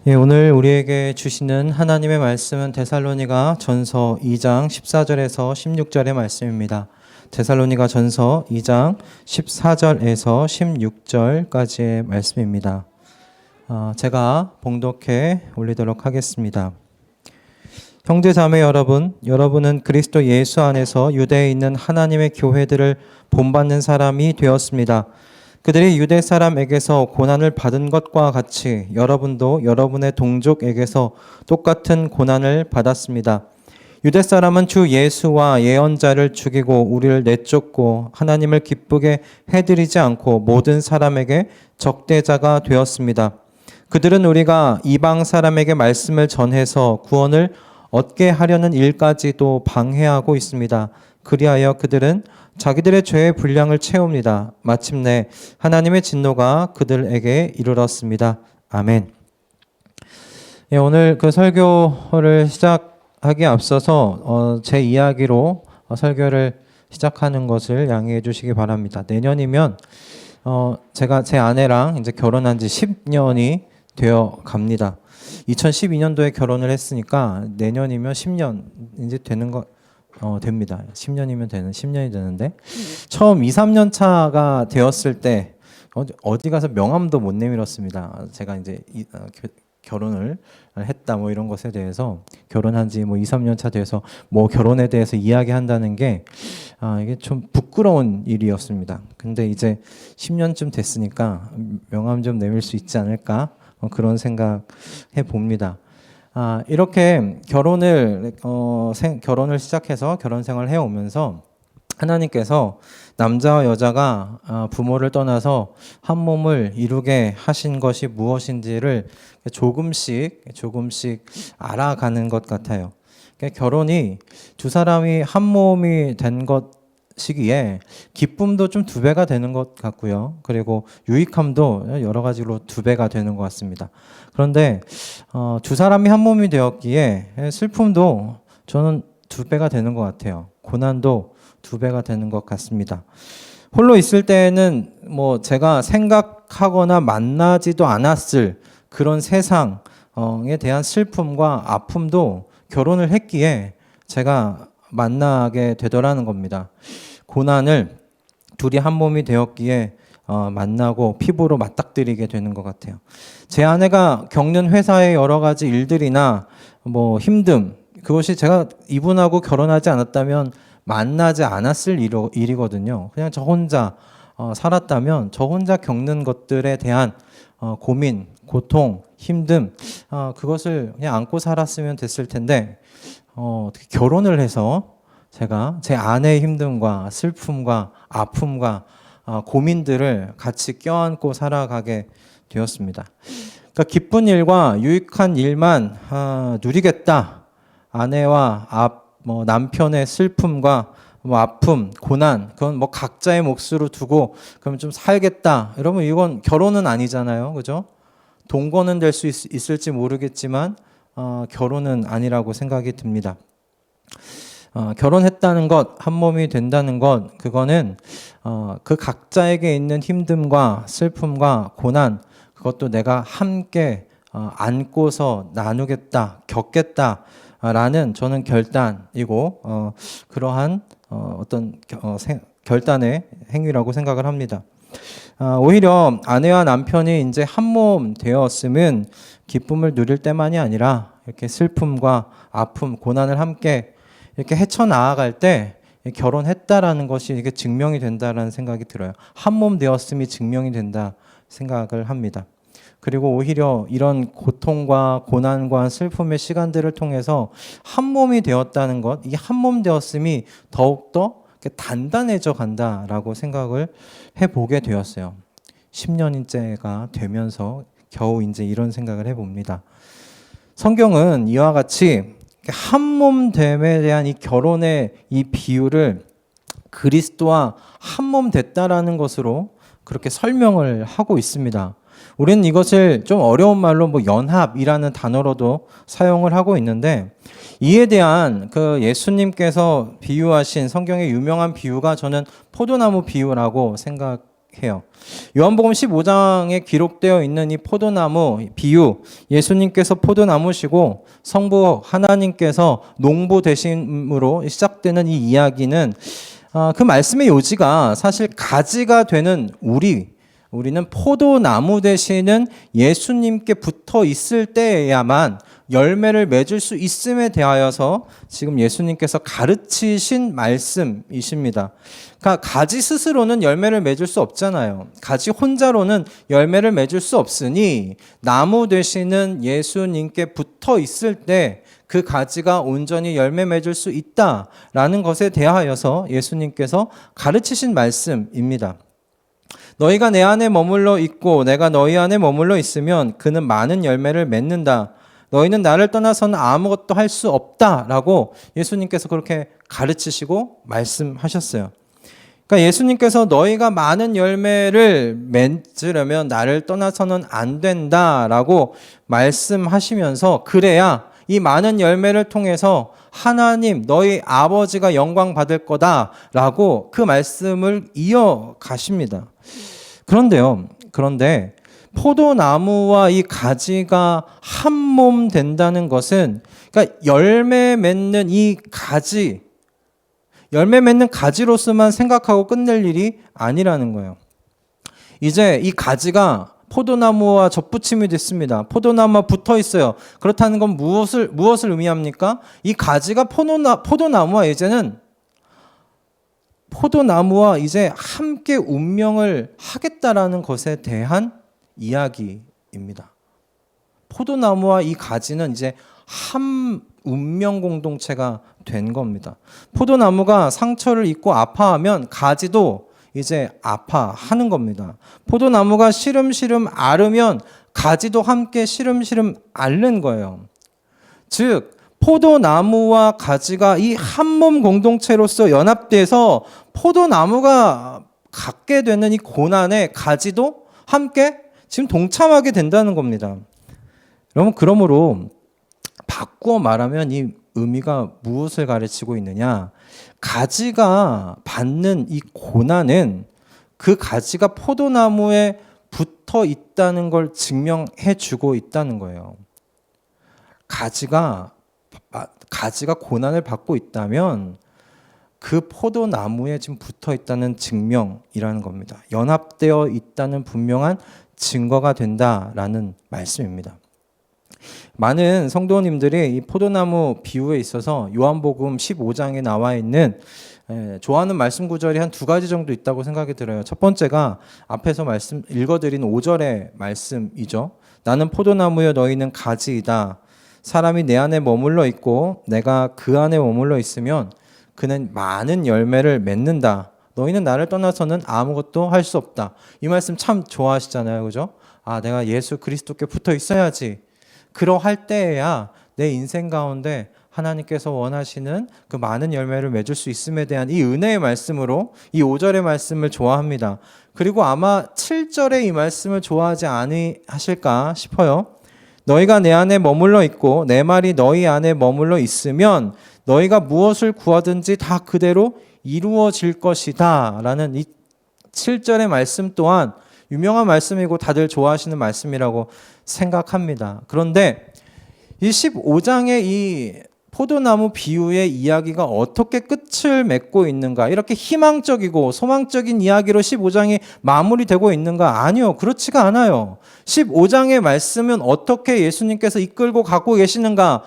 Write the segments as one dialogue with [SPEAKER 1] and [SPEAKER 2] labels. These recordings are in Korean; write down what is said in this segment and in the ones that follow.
[SPEAKER 1] 예, 오늘 우리에게 주시는 하나님의 말씀은 데살로니가 전서 2장 14절에서 16절의 말씀입니다. 데살로니가 전서 2장 14절에서 16절까지의 말씀입니다. 제가 봉독해 올리도록 하겠습니다. 형제자매 여러분, 여러분은 그리스도 예수 안에서 유대에 있는 하나님의 교회들을 본받는 사람이 되었습니다. 그들이 유대 사람에게서 고난을 받은 것과 같이 여러분도 여러분의 동족에게서 똑같은 고난을 받았습니다. 유대 사람은 주 예수와 예언자를 죽이고 우리를 내쫓고 하나님을 기쁘게 해드리지 않고 모든 사람에게 적대자가 되었습니다. 그들은 우리가 이방 사람에게 말씀을 전해서 구원을 얻게 하려는 일까지도 방해하고 있습니다. 그리하여 그들은 자기들의 죄의 분량을 채웁니다. 마침내 하나님의 진노가 그들에게 이르렀습니다. 아멘. 예, 오늘 그 설교를 시작하기에 앞서서 제 이야기로 설교를 시작하는 것을 양해해 주시기 바랍니다. 내년이면 제가 제 아내랑 이제 결혼한 지 10년이 되어 갑니다. 2012년도에 결혼을 했으니까 내년이면 10년 이제 되는 거 됩니다. 10년이 되는데 처음 2, 3년 차가 되었을 때 어디 가서 명함도 못 내밀었습니다. 제가 이제 결혼을 했다 뭐 이런 것에 대해서 결혼한 지 뭐 2, 3년 차 돼서 뭐 결혼에 대해서 이야기한다는 게 이게 좀 부끄러운 일이었습니다. 근데 이제 10년쯤 됐으니까 명함 좀 내밀 수 있지 않을까 그런 생각 해 봅니다. 이렇게 결혼을 시작해서 결혼 생활을 해오면서 하나님께서 남자와 여자가 부모를 떠나서 한 몸을 이루게 하신 것이 무엇인지를 조금씩 알아가는 것 같아요. 결혼이 두 사람이 한 몸이 된 것이기에 기쁨도 좀 2배가 되는 것 같고요. 그리고 유익함도 여러 가지로 2배가 되는 것 같습니다. 그런데 두 사람이 한 몸이 되었기에 슬픔도 저는 2배가 되는 것 같아요. 고난도 2배가 되는 것 같습니다. 홀로 있을 때에는 뭐 제가 생각하거나 만나지도 않았을 그런 세상에 대한 슬픔과 아픔도 결혼을 했기에 제가 만나게 되더라는 겁니다. 고난을 둘이 한 몸이 되었기에 만나고 피부로 맞닥뜨리게 되는 것 같아요. 제 아내가 겪는 회사의 여러 가지 일들이나 뭐 힘듦, 그것이 제가 이분하고 결혼하지 않았다면 만나지 않았을 일이거든요. 그냥 저 혼자 살았다면 저 혼자 겪는 것들에 대한 고민, 고통, 힘듦, 그것을 그냥 안고 살았으면 됐을 텐데 어떻게 결혼을 해서 제가 제 아내의 힘듦과 슬픔과 아픔과 고민들을 같이 껴안고 살아가게 되었습니다. 그러니까 기쁜 일과 유익한 일만 누리겠다. 아내와 남편의 슬픔과 아픔, 고난, 그건 뭐 각자의 몫으로 두고 그러면 좀 살겠다. 여러분 이건 결혼은 아니잖아요, 그죠? 동거는 될 수 있을지 모르겠지만 결혼은 아니라고 생각이 듭니다. 결혼했다는 것, 한 몸이 된다는 것, 그거는 그 각자에게 있는 힘듦과 슬픔과 고난, 그것도 내가 함께 안고서 나누겠다, 겪겠다라는 저는 결단이고 그러한 어떤 결단의 행위라고 생각을 합니다. 오히려 아내와 남편이 이제 한 몸 되었으면 기쁨을 누릴 때만이 아니라 이렇게 슬픔과 아픔, 고난을 함께 이렇게 헤쳐나아갈 때 결혼했다라는 것이 이게 증명이 된다라는 생각이 들어요. 한 몸 되었음이 증명이 된다 생각을 합니다. 그리고 오히려 이런 고통과 고난과 슬픔의 시간들을 통해서 한 몸이 되었다는 것, 이 한 몸 되었음이 더욱더 단단해져 간다라고 생각을 해보게 되었어요. 10년째가 되면서 겨우 이제 이런 생각을 해봅니다. 성경은 이와 같이 한 몸됨에 대한 이 결혼의 이 비유를 그리스도와 한 몸 됐다라는 것으로 그렇게 설명을 하고 있습니다. 우리는 이것을 좀 어려운 말로 뭐 연합이라는 단어로도 사용을 하고 있는데 이에 대한 그 예수님께서 비유하신 성경의 유명한 비유가 저는 포도나무 비유라고 생각해요. 해요. 요한복음 15장에 기록되어 있는 이 포도나무 비유, 예수님께서 포도나무시고 성부 하나님께서 농부 되심으로 시작되는 이 이야기는 그 말씀의 요지가 사실 가지가 되는 우리는 포도나무 되시는 예수님께 붙어 있을 때에야만 열매를 맺을 수 있음에 대하여서 지금 예수님께서 가르치신 말씀이십니다. 그러니까 가지 스스로는 열매를 맺을 수 없잖아요. 가지 혼자로는 열매를 맺을 수 없으니 나무 되시는 예수님께 붙어 있을 때 그 가지가 온전히 열매 맺을 수 있다라는 것에 대하여서 예수님께서 가르치신 말씀입니다. 너희가 내 안에 머물러 있고 내가 너희 안에 머물러 있으면 그는 많은 열매를 맺는다. 너희는 나를 떠나서는 아무것도 할 수 없다라고 예수님께서 그렇게 가르치시고 말씀하셨어요. 그러니까 예수님께서 너희가 많은 열매를 맺으려면 나를 떠나서는 안 된다라고 말씀하시면서 그래야 이 많은 열매를 통해서 하나님 너희 아버지가 영광 받을 거다라고 그 말씀을 이어가십니다. 그런데 포도나무와 이 가지가 한 몸 된다는 것은 그러니까 열매 맺는 가지로서만 생각하고 끝낼 일이 아니라는 거예요. 이제 이 가지가 포도나무와 접붙임이 됐습니다. 포도나무와 붙어 있어요. 그렇다는 건 무엇을 의미합니까? 이 가지가 포도나무와 이제 함께 운명을 하겠다라는 것에 대한 이야기입니다. 포도나무와 이 가지는 이제 한 운명 공동체가 된 겁니다. 포도나무가 상처를 입고 아파하면 가지도 이제 아파하는 겁니다. 포도나무가 시름시름 앓으면 가지도 함께 시름시름 앓는 거예요. 즉 포도나무와 가지가 이 한 몸 공동체로서 연합돼서 포도나무가 갖게 되는 이 고난에 가지도 함께 지금 동참하게 된다는 겁니다. 그러므로 바꾸어 말하면 이 의미가 무엇을 가르치고 있느냐? 가지가 받는 이 고난은 그 가지가 포도나무에 붙어 있다는 걸 증명해 주고 있다는 거예요. 가지가 고난을 받고 있다면 그 포도나무에 지금 붙어 있다는 증명이라는 겁니다. 연합되어 있다는 분명한 증거가 된다라는 말씀입니다. 많은 성도님들이 이 포도나무 비유에 있어서 요한복음 15장에 나와 있는 좋아하는 말씀 구절이 한 두 가지 정도 있다고 생각이 들어요. 첫 번째가 앞에서 읽어드린 5절의 말씀이죠. 나는 포도나무여 너희는 가지이다. 사람이 내 안에 머물러 있고 내가 그 안에 머물러 있으면 그는 많은 열매를 맺는다. 너희는 나를 떠나서는 아무것도 할 수 없다. 이 말씀 참 좋아하시잖아요. 그죠? 내가 예수 그리스도께 붙어 있어야지. 그러할 때에야 내 인생 가운데 하나님께서 원하시는 그 많은 열매를 맺을 수 있음에 대한 이 은혜의 말씀으로 이 5절의 말씀을 좋아합니다. 그리고 아마 7절의 이 말씀을 좋아하지 않으실까 싶어요. 너희가 내 안에 머물러 있고 내 말이 너희 안에 머물러 있으면 너희가 무엇을 구하든지 다 그대로 이루어질 것이다 라는 이 7절의 말씀 또한 유명한 말씀이고 다들 좋아하시는 말씀이라고 생각합니다. 그런데 이 15장의 이 포도나무 비유의 이야기가 어떻게 끝을 맺고 있는가? 이렇게 희망적이고 소망적인 이야기로 15장이 마무리되고 있는가? 아니요. 그렇지가 않아요. 15장의 말씀은 어떻게 예수님께서 이끌고 가고 계시는가?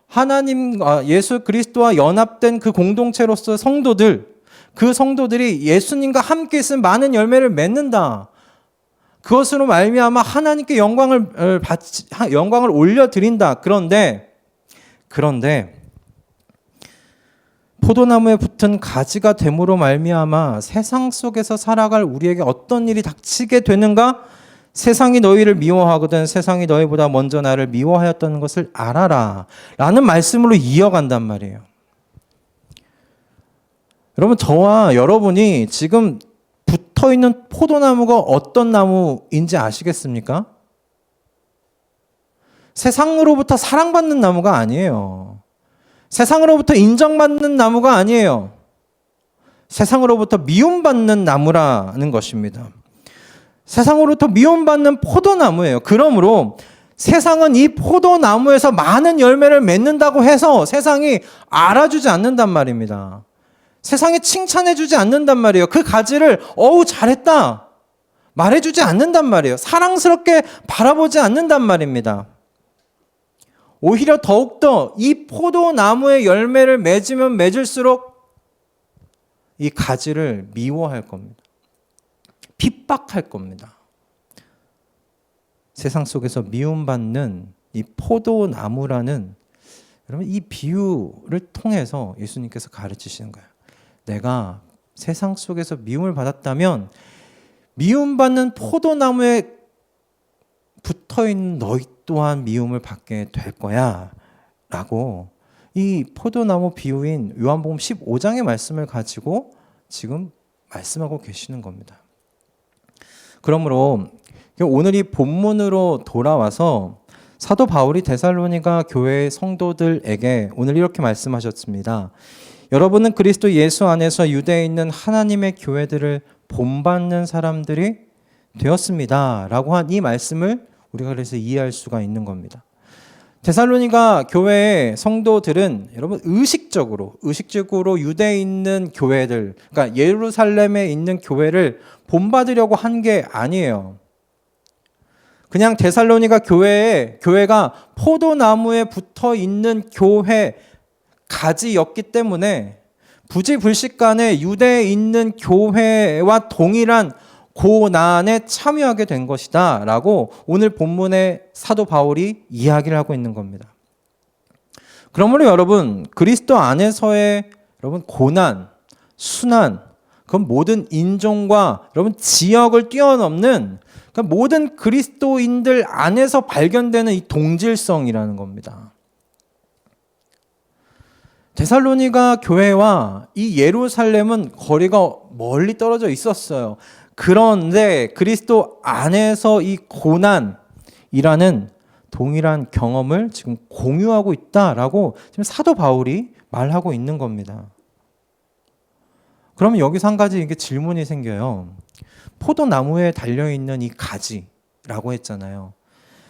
[SPEAKER 1] 하나님, 예수 그리스도와 연합된 그 공동체로서 그 성도들이 예수님과 함께 있으면 많은 열매를 맺는다. 그것으로 말미암아 하나님께 영광을 올려드린다. 그런데 포도나무에 붙은 가지가 됨으로 말미암아 세상 속에서 살아갈 우리에게 어떤 일이 닥치게 되는가? 세상이 너희를 미워하거든 세상이 너희보다 먼저 나를 미워하였다는 것을 알아라 라는 말씀으로 이어간단 말이에요. 여러분, 저와 여러분이 지금 붙어있는 포도나무가 어떤 나무인지 아시겠습니까? 세상으로부터 사랑받는 나무가 아니에요. 세상으로부터 인정받는 나무가 아니에요. 세상으로부터 미움받는 나무라는 것입니다. 세상으로부터 미움받는 포도나무예요. 그러므로 세상은 이 포도나무에서 많은 열매를 맺는다고 해서 세상이 알아주지 않는단 말입니다. 세상이 칭찬해주지 않는단 말이에요. 그 가지를 어우 잘했다 말해주지 않는단 말이에요. 사랑스럽게 바라보지 않는단 말입니다. 오히려 더욱더 이 포도나무의 열매를 맺으면 맺을수록 이 가지를 미워할 겁니다. 핍박할 겁니다. 세상 속에서 미움받는 이 포도나무라는, 여러분, 이 비유를 통해서 예수님께서 가르치시는 거예요. 내가 세상 속에서 미움을 받았다면 미움받는 포도나무에 붙어있는 너희 또한 미움을 받게 될 거야 라고 이 포도나무 비유인 요한복음 15장의 말씀을 가지고 지금 말씀하고 계시는 겁니다. 그러므로 오늘 이 본문으로 돌아와서 사도 바울이 데살로니가 교회 성도들에게 오늘 이렇게 말씀하셨습니다. 여러분은 그리스도 예수 안에서 유대에 있는 하나님의 교회들을 본받는 사람들이 되었습니다 라고 한 이 말씀을 우리가 그래서 이해할 수가 있는 겁니다. 데살로니가 교회의 성도들은 여러분 의식적으로 유대에 있는 교회들, 그러니까 예루살렘에 있는 교회를 본받으려고 한 게 아니에요. 그냥 데살로니가 교회가 포도나무에 붙어 있는 교회 가지였기 때문에 부지불식간에 유대에 있는 교회와 동일한 고난에 참여하게 된 것이다 라고 오늘 본문의 사도 바울이 이야기를 하고 있는 겁니다. 그러므로 여러분 그리스도 안에서의 여러분 고난, 순환, 그건 모든 인종과 여러분 지역을 뛰어넘는 그러니까 모든 그리스도인들 안에서 발견되는 이 동질성이라는 겁니다. 데살로니가 교회와 이 예루살렘은 거리가 멀리 떨어져 있었어요. 그런데 그리스도 안에서 이 고난이라는 동일한 경험을 지금 공유하고 있다라고 지금 사도 바울이 말하고 있는 겁니다. 그러면 여기서 한 가지 이게 질문이 생겨요. 포도나무에 달려있는 이 가지라고 했잖아요.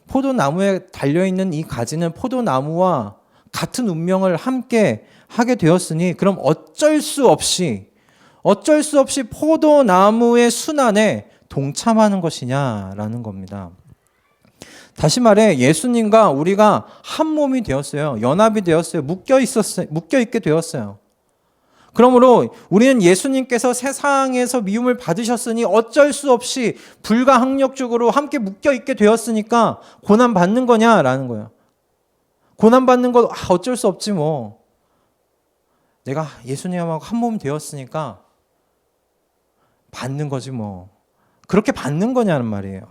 [SPEAKER 1] 포도나무에 달려있는 이 가지는 포도나무와 같은 운명을 함께 하게 되었으니 그럼 어쩔 수 없이 포도나무의 순환에 동참하는 것이냐라는 겁니다. 다시 말해 예수님과 우리가 한 몸이 되었어요. 연합이 되었어요. 묶여 있게 되었어요. 그러므로 우리는 예수님께서 세상에서 미움을 받으셨으니 어쩔 수 없이 불가항력적으로 함께 묶여 있게 되었으니까 고난 받는 거냐라는 거예요. 고난 받는 거 어쩔 수 없지 뭐. 내가 예수님하고 한 몸 되었으니까 받는 거지 뭐. 그렇게 받는 거냐는 말이에요.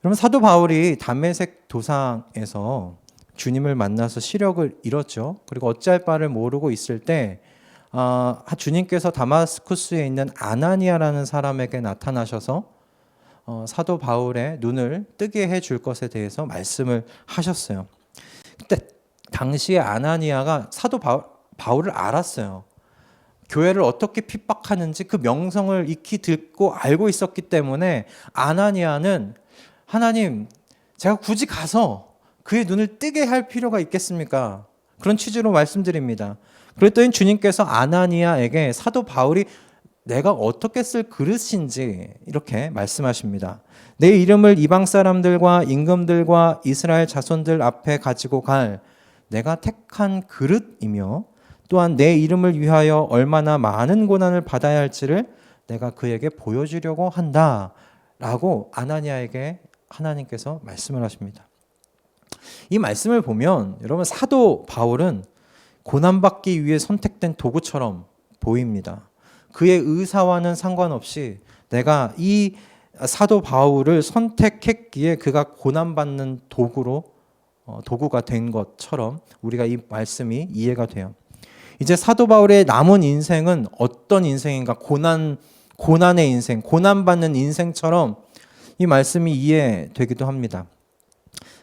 [SPEAKER 1] 여러분 사도 바울이 담메색 도상에서 주님을 만나서 시력을 잃었죠. 그리고 어찌할 바를 모르고 있을 때 주님께서 다마스쿠스에 있는 아나니아라는 사람에게 나타나셔서 사도 바울의 눈을 뜨게 해줄 것에 대해서 말씀을 하셨어요. 그때 당시에 아나니아가 사도 바울을 알았어요. 교회를 어떻게 핍박하는지 그 명성을 익히 듣고 알고 있었기 때문에 아나니아는 하나님, 제가 굳이 가서 그의 눈을 뜨게 할 필요가 있겠습니까? 그런 취지로 말씀드립니다. 그랬더니 주님께서 아나니아에게 사도 바울이 내가 어떻게 쓸 그릇인지 이렇게 말씀하십니다. 내 이름을 이방 사람들과 임금들과 이스라엘 자손들 앞에 가지고 갈 내가 택한 그릇이며 또한 내 이름을 위하여 얼마나 많은 고난을 받아야 할지를 내가 그에게 보여주려고 한다 라고 아나니아에게 하나님께서 말씀을 하십니다. 이 말씀을 보면 여러분 사도 바울은 고난받기 위해 선택된 도구처럼 보입니다. 그의 의사와는 상관없이 내가 이 사도 바울을 선택했기에 그가 고난받는 도구가 된 것처럼 우리가 이 말씀이 이해가 돼요. 이제 사도 바울의 남은 인생은 어떤 인생인가? 고난의 인생, 고난받는 인생처럼 이 말씀이 이해되기도 합니다.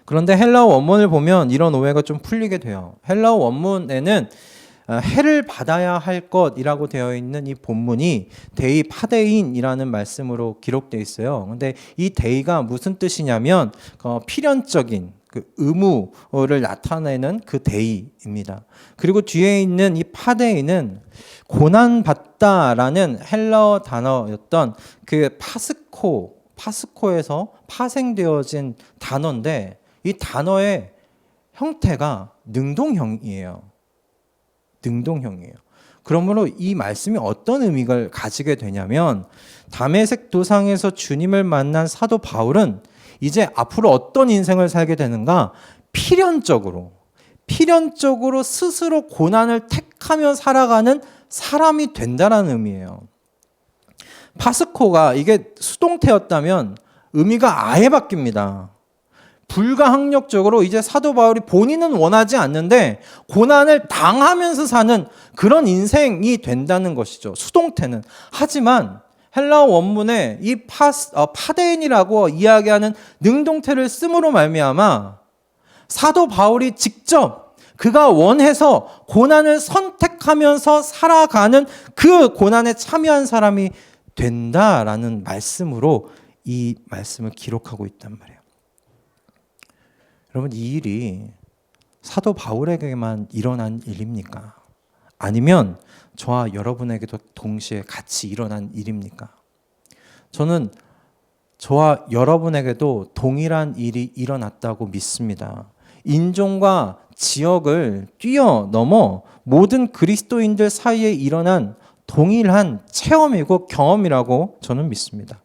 [SPEAKER 1] 그런데 헬라어 원문을 보면 이런 오해가 좀 풀리게 돼요. 헬라어 원문에는 해를 받아야 할 것이라고 되어 있는 이 본문이 데이 파데인이라는 말씀으로 기록되어 있어요. 근데 이 데이가 무슨 뜻이냐면 필연적인 그 의무를 나타내는 그 데이입니다. 그리고 뒤에 있는 이 파데인은 고난받다라는 헬라어 단어였던 그 파스코에서 파생되어진 단어인데 이 단어의 형태가 능동형이에요. 능동형이에요. 그러므로 이 말씀이 어떤 의미를 가지게 되냐면 다메섹 도상에서 주님을 만난 사도 바울은 이제 앞으로 어떤 인생을 살게 되는가? 필연적으로 스스로 고난을 택하며 살아가는 사람이 된다라는 의미예요. 파스코가 이게 수동태였다면 의미가 아예 바뀝니다. 불가항력적으로 이제 사도 바울이 본인은 원하지 않는데 고난을 당하면서 사는 그런 인생이 된다는 것이죠. 수동태는. 하지만 헬라어 원문에 이 파데인이라고 이야기하는 능동태를 씀으로 말미암아 사도 바울이 직접 그가 원해서 고난을 선택하면서 살아가는 그 고난에 참여한 사람이 된다라는 말씀으로 이 말씀을 기록하고 있단 말이에요. 여러분, 이 일이 사도 바울에게만 일어난 일입니까? 아니면 저와 여러분에게도 동시에 같이 일어난 일입니까? 저는 저와 여러분에게도 동일한 일이 일어났다고 믿습니다. 인종과 지역을 뛰어넘어 모든 그리스도인들 사이에 일어난 동일한 체험이고 경험이라고 저는 믿습니다.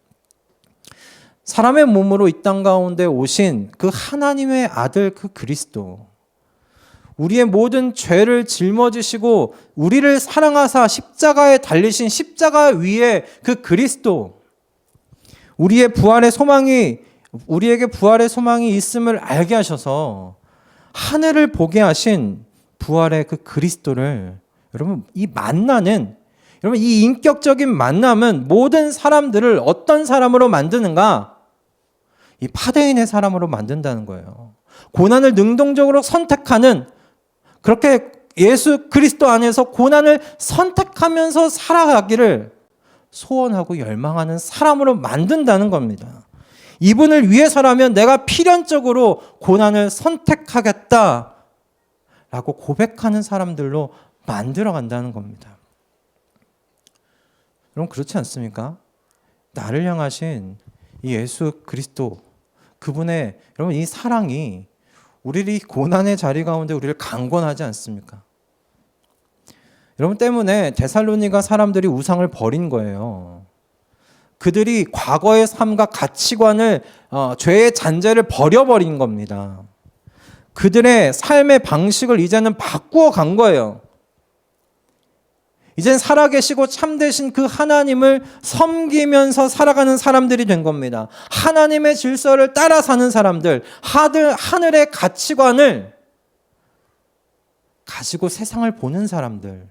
[SPEAKER 1] 사람의 몸으로 이 땅 가운데 오신 그 하나님의 아들 그 그리스도, 우리의 모든 죄를 짊어지시고 우리를 사랑하사 십자가에 달리신 십자가 위에 그 그리스도, 우리에게 부활의 소망이 있음을 알게 하셔서 하늘을 보게 하신 부활의 그 그리스도를 여러분, 이 인격적인 만남은 모든 사람들을 어떤 사람으로 만드는가? 이 파데인의 사람으로 만든다는 거예요. 고난을 능동적으로 선택하는, 그렇게 예수 그리스도 안에서 고난을 선택하면서 살아가기를 소원하고 열망하는 사람으로 만든다는 겁니다. 이분을 위해서라면 내가 필연적으로 고난을 선택하겠다라고 고백하는 사람들로 만들어간다는 겁니다. 여러분, 그렇지 않습니까? 나를 향하신 이 예수 그리스도, 그분의 여러분 이 사랑이 우리를 이 고난의 자리 가운데 우리를 강권하지 않습니까? 여러분 때문에 데살로니가 사람들이 우상을 버린 거예요. 그들이 과거의 삶과 가치관을 죄의 잔재를 버려버린 겁니다. 그들의 삶의 방식을 이제는 바꾸어 간 거예요. 이젠 살아계시고 참되신 그 하나님을 섬기면서 살아가는 사람들이 된 겁니다. 하나님의 질서를 따라 사는 사람들, 하늘의 가치관을 가지고 세상을 보는 사람들,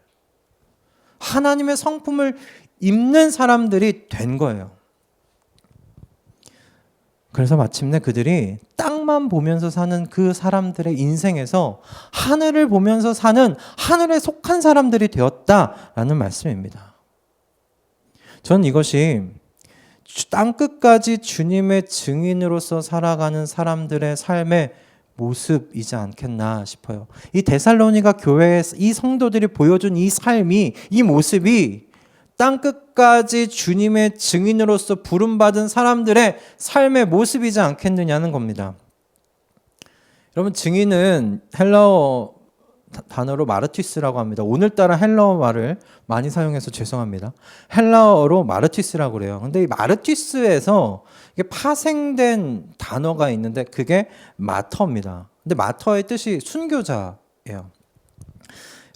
[SPEAKER 1] 하나님의 성품을 입는 사람들이 된 거예요. 그래서 마침내 그들이 땅만 보면서 사는 그 사람들의 인생에서 하늘을 보면서 사는 하늘에 속한 사람들이 되었다라는 말씀입니다. 저는 이것이 땅끝까지 주님의 증인으로서 살아가는 사람들의 삶의 모습이지 않겠나 싶어요. 이 데살로니가 교회의 이 성도들이 보여준 이 삶이, 이 모습이 땅끝까지 주님의 증인으로서 부름받은 사람들의 삶의 모습이지 않겠느냐는 겁니다. 여러분, 증인은 헬라어 단어로 마르티스라고 합니다. 오늘따라 헬라어 말을 많이 사용해서 죄송합니다. 헬라어로 마르티스라고 그래요. 근데 이 마르티스에서 이게 파생된 단어가 있는데 그게 마터입니다. 근데 마터의 뜻이 순교자예요.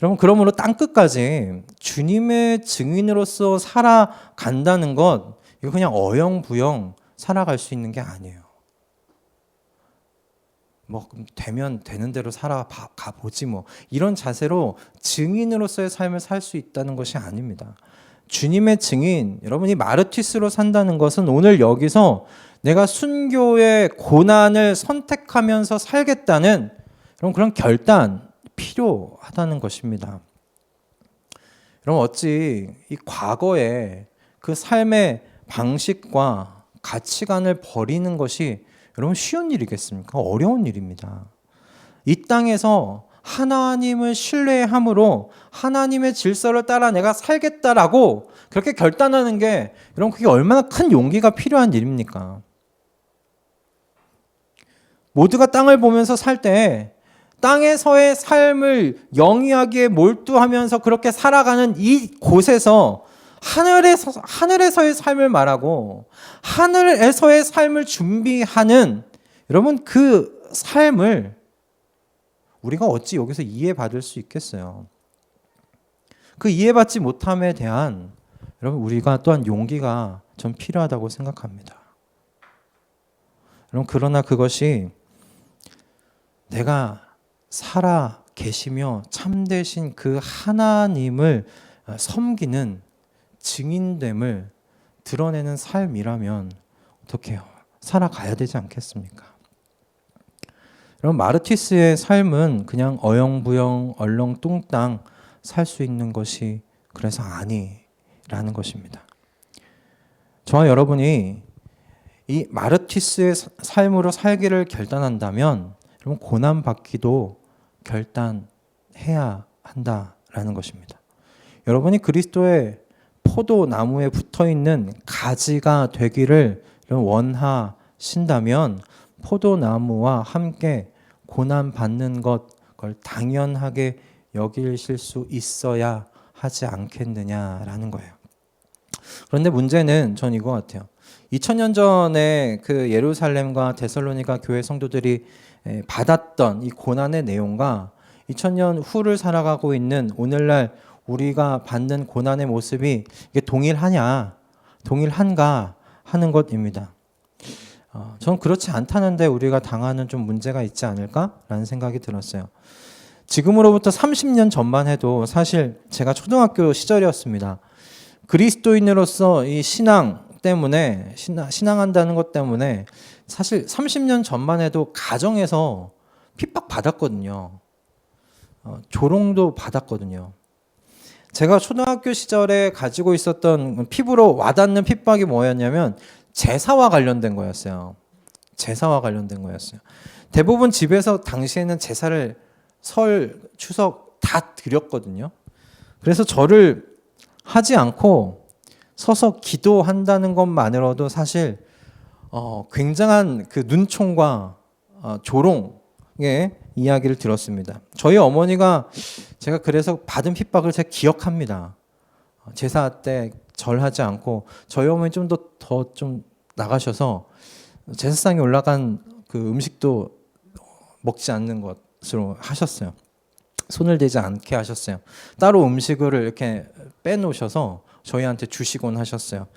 [SPEAKER 1] 여러분, 그러므로 땅끝까지 주님의 증인으로서 살아간다는 것, 이거 그냥 어영부영 살아갈 수 있는 게 아니에요. 뭐 되면 되는 대로 살아가 보지 뭐, 이런 자세로 증인으로서의 삶을 살 수 있다는 것이 아닙니다. 주님의 증인, 여러분이 마르티스로 산다는 것은 오늘 여기서 내가 순교의 고난을 선택하면서 살겠다는 그런 결단, 필요하다는 것입니다. 여러분 어찌 이 과거의 그 삶의 방식과 가치관을 버리는 것이 여러분 쉬운 일이겠습니까? 어려운 일입니다. 이 땅에서 하나님을 신뢰함으로 하나님의 질서를 따라 내가 살겠다라고 그렇게 결단하는 게 여러분 그게 얼마나 큰 용기가 필요한 일입니까? 모두가 땅을 보면서 살 때 땅에서의 삶을 영위하기에 몰두하면서 그렇게 살아가는 이 곳에서 하늘에서의 삶을 말하고 하늘에서의 삶을 준비하는 여러분 그 삶을 우리가 어찌 여기서 이해받을 수 있겠어요? 그 이해받지 못함에 대한 여러분 우리가 또한 용기가 좀 필요하다고 생각합니다. 여러분 그러나 그것이 내가 살아 계시며 참되신 그 하나님을 섬기는 증인됨을 드러내는 삶이라면 어떻게 해요? 살아가야 되지 않겠습니까? 여러분 마르티스의 삶은 그냥 어영부영 얼렁뚱땅 살 수 있는 것이 그래서 아니라는 것입니다. 저와 여러분이 이 마르티스의 삶으로 살기를 결단한다면 여러분 고난받기도 결단해야 한다라는 것입니다. 여러분이 그리스도의 포도나무에 붙어있는 가지가 되기를 원하신다면 포도나무와 함께 고난받는 것, 그걸 당연하게 여기실 수 있어야 하지 않겠느냐라는 거예요. 그런데 문제는 전 이거 같아요. 2000년 전에 그 예루살렘과 데살로니가 교회 성도들이 받았던 이 고난의 내용과 2000년 후를 살아가고 있는 오늘날 우리가 받는 고난의 모습이 이게 동일한가 하는 것입니다. 저는 그렇지 않다는데 우리가 당하는 좀 문제가 있지 않을까라는 생각이 들었어요. 지금으로부터 30년 전만 해도 사실 제가 초등학교 시절이었습니다. 그리스도인으로서 이 신앙 때문에 신앙한다는 것 때문에 사실 30년 전만 해도 가정에서 핍박받았거든요. 조롱도 받았거든요. 제가 초등학교 시절에 가지고 있었던 피부로 와닿는 핍박이 뭐였냐면 제사와 관련된 거였어요. 제사와 관련된 거였어요. 대부분 집에서 당시에는 제사를 설, 추석 다 드렸거든요. 그래서 절을 하지 않고 서서 기도한다는 것만으로도 사실 굉장한 그 눈총과 조롱의 이야기를 들었습니다. 저희 어머니가 제가 그래서 받은 핍박을 제가 기억합니다. 제사 때 절하지 않고 저희 어머니 좀 더 나가셔서 제사상에 올라간 그 음식도 먹지 않는 것으로 하셨어요. 손을 대지 않게 하셨어요. 따로 음식을 이렇게 빼놓으셔서 저희한테 주시곤 하셨어요.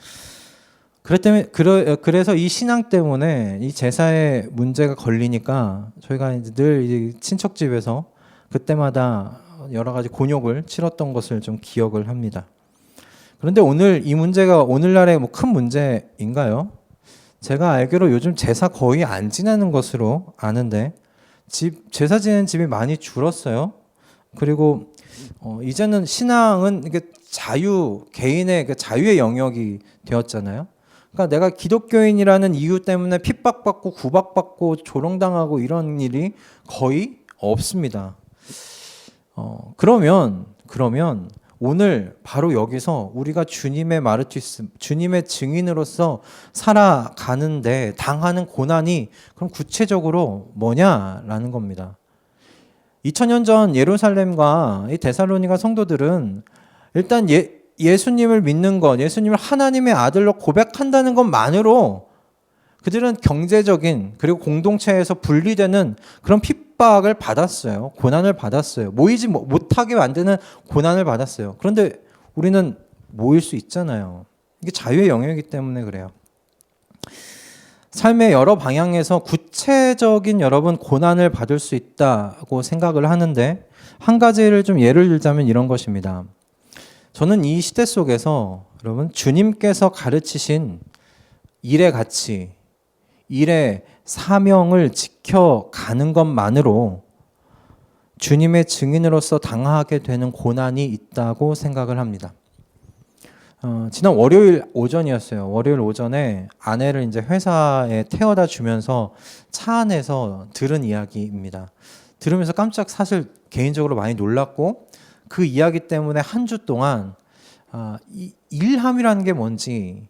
[SPEAKER 1] 그래서 이 신앙 때문에 이 제사에 문제가 걸리니까 저희가 이제 늘 친척집에서 그때마다 여러 가지 곤욕을 치렀던 것을 좀 기억을 합니다. 그런데 오늘 이 문제가 오늘날의 뭐 큰 문제인가요? 제가 알기로 요즘 제사 거의 안 지내는 것으로 아는데 제사 지내는 집이 많이 줄었어요. 그리고 이제는 신앙은 이게 개인의 그 자유의 영역이 되었잖아요. 그러니까 내가 기독교인이라는 이유 때문에 핍박받고 구박받고 조롱당하고 이런 일이 거의 없습니다. 그러면 오늘 바로 여기서 우리가 주님의 마르티스, 주님의 증인으로서 살아가는데 당하는 고난이 그럼 구체적으로 뭐냐라는 겁니다. 2000년 전 예루살렘과 이 데살로니가 성도들은 일단 예수님을 믿는 것, 예수님을 하나님의 아들로 고백한다는 것만으로 그들은 경제적인 그리고 공동체에서 분리되는 그런 핍박을 받았어요. 고난을 받았어요. 모이지 못하게 만드는 고난을 받았어요. 그런데 우리는 모일 수 있잖아요. 이게 자유의 영역이기 때문에 그래요. 삶의 여러 방향에서 구체적인 여러분 고난을 받을 수 있다고 생각을 하는데 한 가지를 좀 예를 들자면 이런 것입니다. 저는 이 시대 속에서 여러분 주님께서 가르치신 일의 가치, 일의 사명을 지켜가는 것만으로 주님의 증인으로서 당하게 되는 고난이 있다고 생각을 합니다. 지난 월요일 오전이었어요. 월요일 오전에 아내를 이제 회사에 태워다 주면서 차 안에서 들은 이야기입니다. 들으면서 깜짝 사실 개인적으로 많이 놀랐고 그 이야기 때문에 한 주 동안 이 일함이라는 게 뭔지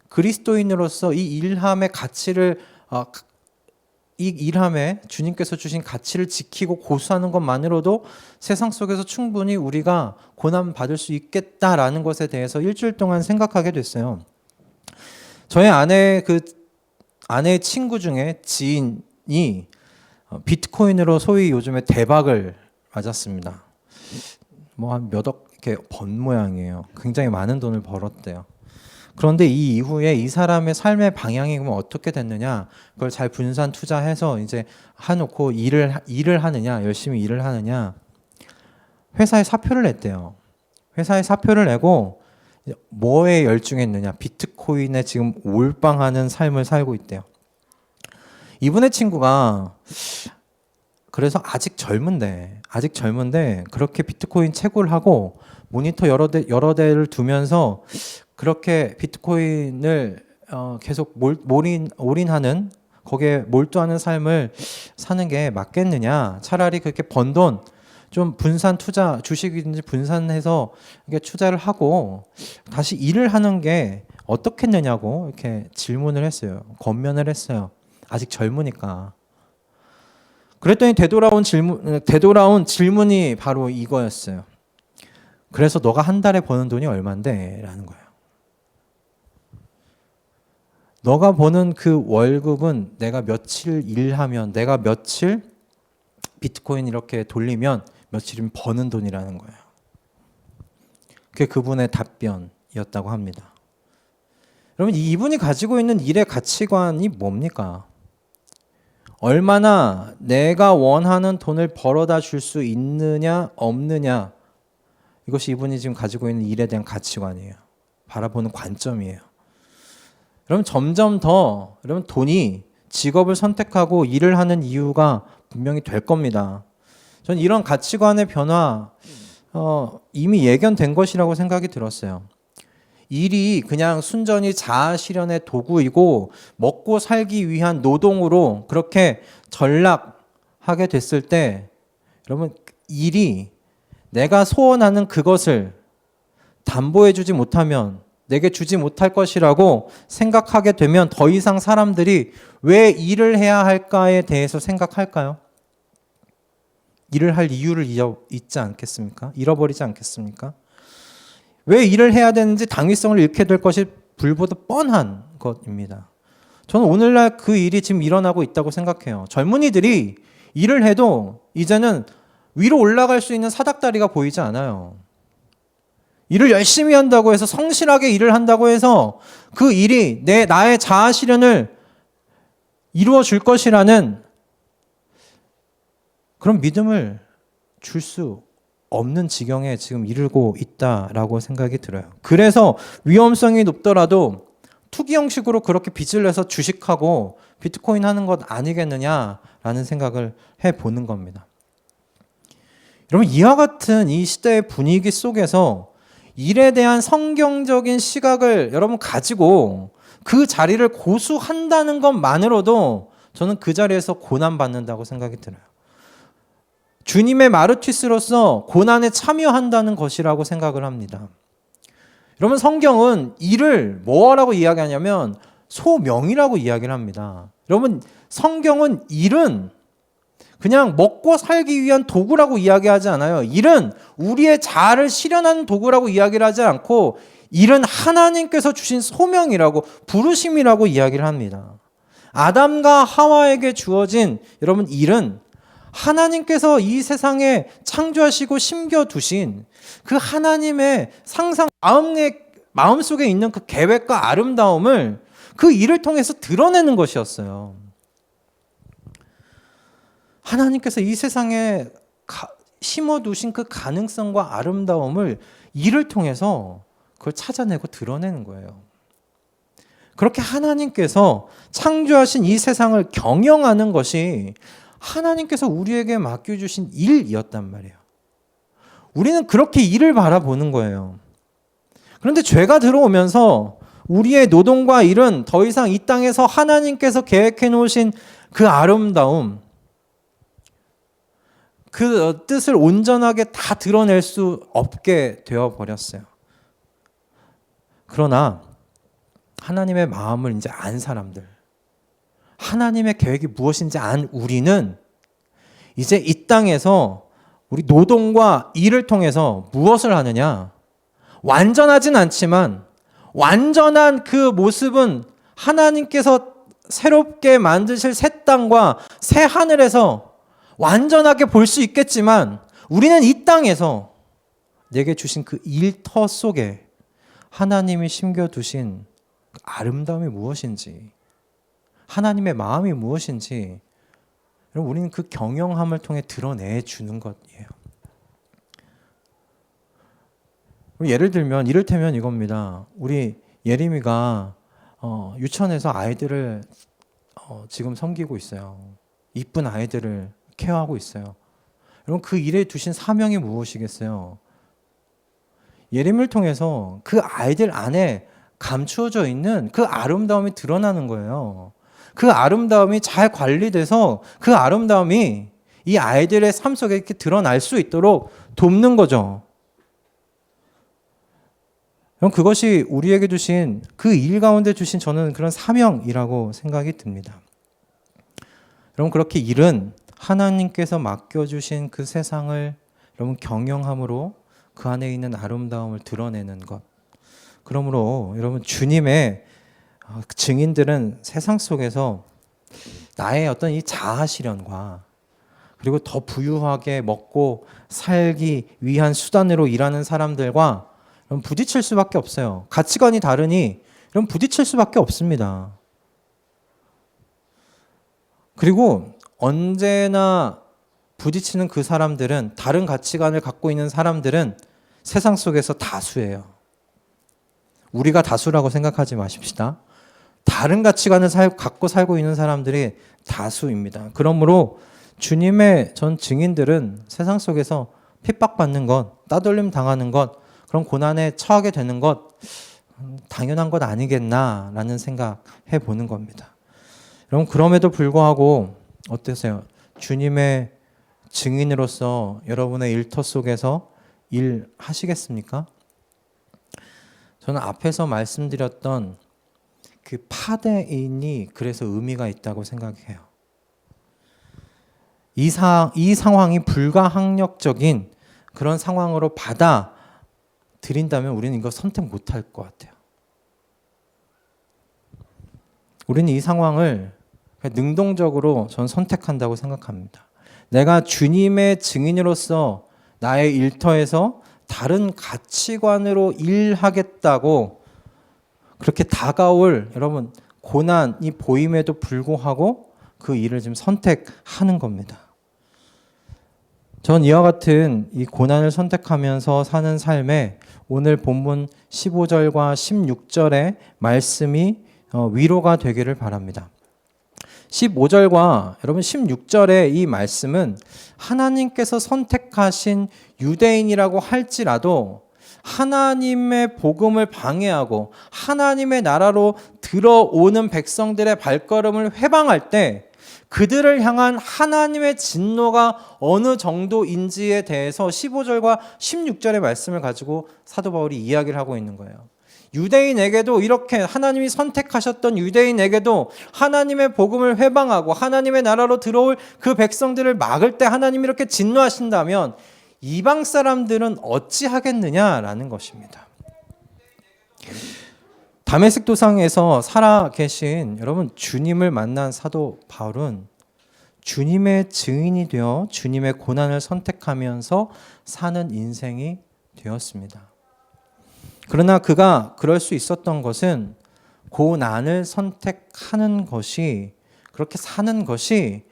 [SPEAKER 1] 그리스도인으로서 이 일함의 가치를 이 일함에 주님께서 주신 가치를 지키고 고수하는 것만으로도 세상 속에서 충분히 우리가 고난 받을 수 있겠다라는 것에 대해서 일주일 동안 생각하게 됐어요. 저희 아내의 친구 중에 지인이 비트코인으로 소위 요즘에 대박을 맞았습니다. 뭐 한 몇 억 이렇게 번 모양이에요. 굉장히 많은 돈을 벌었대요. 그런데 이 이후에 이 사람의 삶의 방향이 그럼 어떻게 됐느냐? 그걸 잘 분산 투자해서 이제 해놓고 일을 하느냐, 열심히 일을 하느냐? 회사에 사표를 냈대요. 회사에 사표를 내고 뭐에 열중했느냐? 비트코인에 지금 올빵하는 삶을 살고 있대요. 이분의 친구가 그래서 아직 젊은데 그렇게 비트코인 채굴 하고 모니터 여러 대를 두면서 그렇게 비트코인을 계속 올인하는 거기에 몰두하는 삶을 사는 게 맞겠느냐? 차라리 그렇게 번 돈 좀 분산 투자, 주식이든지 분산해서 이게 투자를 하고 다시 일을 하는 게 어떻겠느냐고 이렇게 질문을 했어요. 권면을 했어요. 아직 젊으니까. 그랬더니 되돌아온 질문이 바로 이거였어요. 그래서 너가 한 달에 버는 돈이 얼만데? 라는 거예요. 너가 버는 그 월급은 내가 며칠 일하면, 내가 며칠 비트코인 이렇게 돌리면 며칠이면 버는 돈이라는 거예요. 그게 그분의 답변이었다고 합니다. 여러분, 이분이 가지고 있는 일의 가치관이 뭡니까? 얼마나 내가 원하는 돈을 벌어다 줄 수 있느냐, 없느냐. 이것이 이분이 지금 가지고 있는 일에 대한 가치관이에요. 바라보는 관점이에요. 여러분, 점점 더 여러분 돈이 직업을 선택하고 일을 하는 이유가 분명히 될 겁니다. 저는 이런 가치관의 변화 이미 예견된 것이라고 생각이 들었어요. 일이 그냥 순전히 자아 실현의 도구이고 먹고 살기 위한 노동으로 그렇게 전락하게 됐을 때 여러분 일이 내가 소원하는 그것을 담보해 주지 못하면 내게 주지 못할 것이라고 생각하게 되면 더 이상 사람들이 왜 일을 해야 할까에 대해서 생각할까요? 일을 할 이유를 잊지 않겠습니까? 잃어버리지 않겠습니까? 왜 일을 해야 되는지 당위성을 잃게 될 것이 불보듯 뻔한 것입니다. 저는 오늘날 그 일이 지금 일어나고 있다고 생각해요. 젊은이들이 일을 해도 이제는 위로 올라갈 수 있는 사닥다리가 보이지 않아요. 일을 열심히 한다고 해서 성실하게 일을 한다고 해서 그 일이 나의 자아 실현을 이루어 줄 것이라는 그런 믿음을 줄 수 없는 지경에 지금 이르고 있다라고 생각이 들어요. 그래서 위험성이 높더라도 투기 형식으로 그렇게 빚을 내서 주식하고 비트코인 하는 것 아니겠느냐라는 생각을 해보는 겁니다. 여러분, 이와 같은 이 시대의 분위기 속에서 일에 대한 성경적인 시각을 여러분 가지고 그 자리를 고수한다는 것만으로도 저는 그 자리에서 고난받는다고 생각이 들어요. 주님의 마르티스로서 고난에 참여한다는 것이라고 생각을 합니다. 여러분, 성경은 일을 뭐라고 이야기하냐면 소명이라고 이야기를 합니다. 여러분, 성경은 일은 그냥 먹고 살기 위한 도구라고 이야기하지 않아요. 일은 우리의 자아를 실현하는 도구라고 이야기를 하지 않고 일은 하나님께서 주신 소명이라고, 부르심이라고 이야기를 합니다. 아담과 하와에게 주어진 여러분 일은 하나님께서 이 세상에 창조하시고 심겨두신 그 하나님의 상상, 마음속에 있는 그 계획과 아름다움을 그 일을 통해서 드러내는 것이었어요. 하나님께서 이 세상에 심어두신 그 가능성과 아름다움을 일을 통해서 그걸 찾아내고 드러내는 거예요. 그렇게 하나님께서 창조하신 이 세상을 경영하는 것이 하나님께서 우리에게 맡겨주신 일이었단 말이에요. 우리는 그렇게 일을 바라보는 거예요. 그런데 죄가 들어오면서 우리의 노동과 일은 더 이상 이 땅에서 하나님께서 계획해 놓으신 그 아름다움, 그 뜻을 온전하게 다 드러낼 수 없게 되어 버렸어요. 그러나 하나님의 마음을 이제 안 사람들, 하나님의 계획이 무엇인지 안 우리는 이제 이 땅에서 우리 노동과 일을 통해서 무엇을 하느냐? 완전하진 않지만 완전한 그 모습은 하나님께서 새롭게 만드실 새 땅과 새 하늘에서 완전하게 볼 수 있겠지만 우리는 이 땅에서 내게 주신 그 일터 속에 하나님이 심겨두신 아름다움이 무엇인지, 하나님의 마음이 무엇인지 우리는 그 경영함을 통해 드러내주는 것이에요. 예를 들면 이를테면 이겁니다. 우리 예림이가 유치원에서 아이들을 지금 섬기고 있어요. 이쁜 아이들을 케어하고 있어요. 여러분 그 일에 두신 사명이 무엇이겠어요? 예림을 통해서 그 아이들 안에 감추어져 있는 그 아름다움이 드러나는 거예요. 그 아름다움이 잘 관리돼서 그 아름다움이 이 아이들의 삶 속에 이렇게 드러날 수 있도록 돕는 거죠. 그것이 우리에게 주신 그 일 가운데 주신 저는 그런 사명이라고 생각이 듭니다. 여러분 그렇게 일은 하나님께서 맡겨주신 그 세상을 여러분 경영함으로 그 안에 있는 아름다움을 드러내는 것. 그러므로 여러분 주님의 증인들은 세상 속에서 나의 어떤 이 자아 실현과 그리고 더 부유하게 먹고 살기 위한 수단으로 일하는 사람들과 부딪힐 수밖에 없어요. 가치관이 다르니 부딪힐 수밖에 없습니다. 그리고 언제나 부딪히는 그 사람들은, 다른 가치관을 갖고 있는 사람들은 세상 속에서 다수예요. 우리가 다수라고 생각하지 마십시다. 다른 가치관을 갖고 살고 있는 사람들이 다수입니다. 그러므로 주님의 전 증인들은 세상 속에서 핍박받는 것, 따돌림 당하는 것, 그런 고난에 처하게 되는 것 당연한 것 아니겠나라는 생각해 보는 겁니다. 여러분 그럼에도 불구하고 어떠세요? 주님의 증인으로서 여러분의 일터 속에서 일하시겠습니까? 저는 앞에서 말씀드렸던 그 파대인이 그래서 의미가 있다고 생각해요. 이 상황이 불가항력적인 그런 상황으로 받아들인다면 우리는 이거 선택 못할 것 같아요. 우리는 이 상황을 능동적으로 전 선택한다고 생각합니다. 내가 주님의 증인으로서 나의 일터에서 다른 가치관으로 일하겠다고 그렇게 다가올 여러분 고난이 보임에도 불구하고 그 일을 지금 선택하는 겁니다. 전 이와 같은 이 고난을 선택하면서 사는 삶에 오늘 본문 15절과 16절의 말씀이 위로가 되기를 바랍니다. 15절과 여러분 16절의 이 말씀은 하나님께서 선택하신 유대인이라고 할지라도 하나님의 복음을 방해하고 하나님의 나라로 들어오는 백성들의 발걸음을 회방할 때 그들을 향한 하나님의 진노가 어느 정도인지에 대해서 15절과 16절의 말씀을 가지고 사도 바울이 이야기를 하고 있는 거예요. 유대인에게도 이렇게 하나님이 선택하셨던 유대인에게도 하나님의 복음을 회방하고 하나님의 나라로 들어올 그 백성들을 막을 때 하나님이 이렇게 진노하신다면 이방 사람들은 어찌하겠느냐라는 것입니다. 다메섹 도상에서 살아 계신 여러분 주님을 만난 사도 바울은 주님의 증인이 되어 주님의 고난을 선택하면서 사는 인생이 되었습니다. 그러나 그가 그럴 수 있었던 것은 고난을 선택하는 것이, 그렇게 사는 것이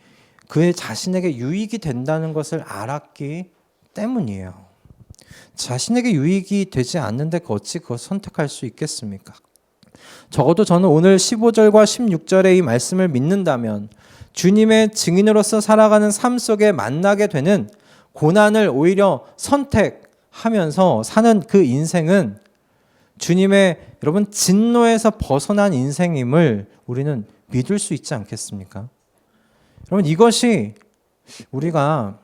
[SPEAKER 1] 그의 자신에게 유익이 된다는 것을 알았기 때문이에요. 자신에게 유익이 되지 않는데 어찌 그것을 선택할 수 있겠습니까? 적어도 저는 오늘 15절과 16절의 이 말씀을 믿는다면 주님의 증인으로서 살아가는 삶 속에 만나게 되는 고난을 오히려 선택하면서 사는 그 인생은 주님의 여러분 진노에서 벗어난 인생임을 우리는 믿을 수 있지 않겠습니까? 여러분 이것이 우리가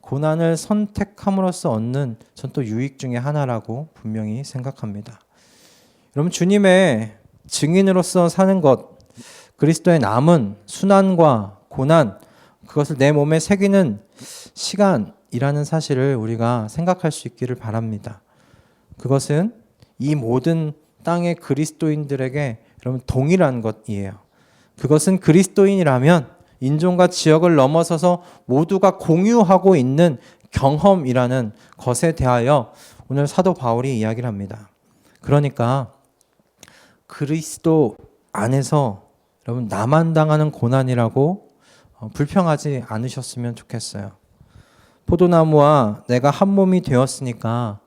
[SPEAKER 1] 고난을 선택함으로써 얻는 전 또 유익 중에 하나라고 분명히 생각합니다. 여러분 주님의 증인으로서 사는 것, 그리스도의 남은 순환과 고난, 그것을 내 몸에 새기는 시간이라는 사실을 우리가 생각할 수 있기를 바랍니다. 그것은 이 모든 땅의 그리스도인들에게 여러분 동일한 것이에요. 그것은 그리스도인이라면 인종과 지역을 넘어서서 모두가 공유하고 있는 경험이라는 것에 대하여 오늘 사도 바울이 이야기를 합니다. 그러니까 그리스도 안에서 여러분 나만 당하는 고난이라고 불평하지 않으셨으면 좋겠어요. 포도나무와 내가 한 몸이 되었으니까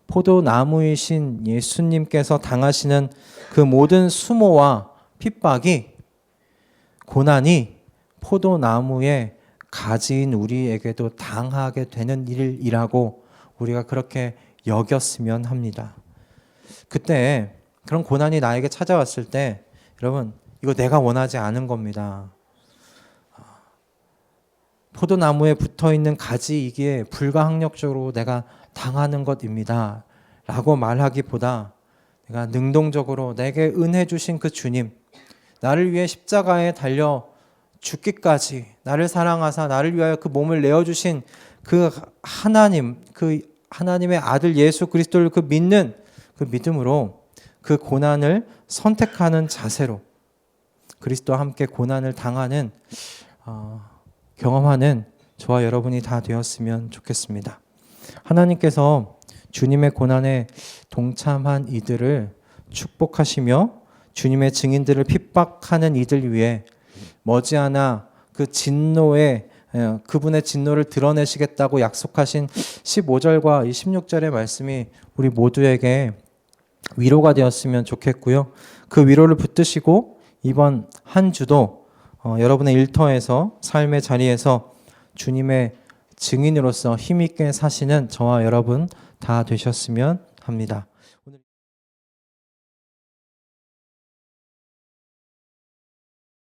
[SPEAKER 1] 포도나무이신 예수님께서 당하시는 그 모든 수모와 핍박이, 고난이 포도나무의 가지인 우리에게도 당하게 되는 일이라고 우리가 그렇게 여겼으면 합니다. 그때 그런 고난이 나에게 찾아왔을 때 여러분 이거 내가 원하지 않은 겁니다. 포도나무에 붙어있는 가지이기에 불가항력적으로 내가 당하는 것입니다 라고 말하기보다 내가 능동적으로 내게 은혜 주신 그 주님, 나를 위해 십자가에 달려 죽기까지 나를 사랑하사 나를 위하여 그 몸을 내어주신 그 하나님, 그 하나님의 아들 예수 그리스도를 그 믿는 그 믿음으로 그 고난을 선택하는 자세로 그리스도와 함께 고난을 당하는 경험하는 저와 여러분이 다 되었으면 좋겠습니다. 하나님께서 주님의 고난에 동참한 이들을 축복하시며 주님의 증인들을 핍박하는 이들 위해 머지않아 그 진노의 그분의 진노를 드러내시겠다고 약속하신 15절과 이 16절의 말씀이 우리 모두에게 위로가 되었으면 좋겠고요. 그 위로를 붙드시고 이번 한 주도 여러분의 일터에서 삶의 자리에서 주님의 증인으로서 힘있게 사시는 저와 여러분 다 되셨으면 합니다.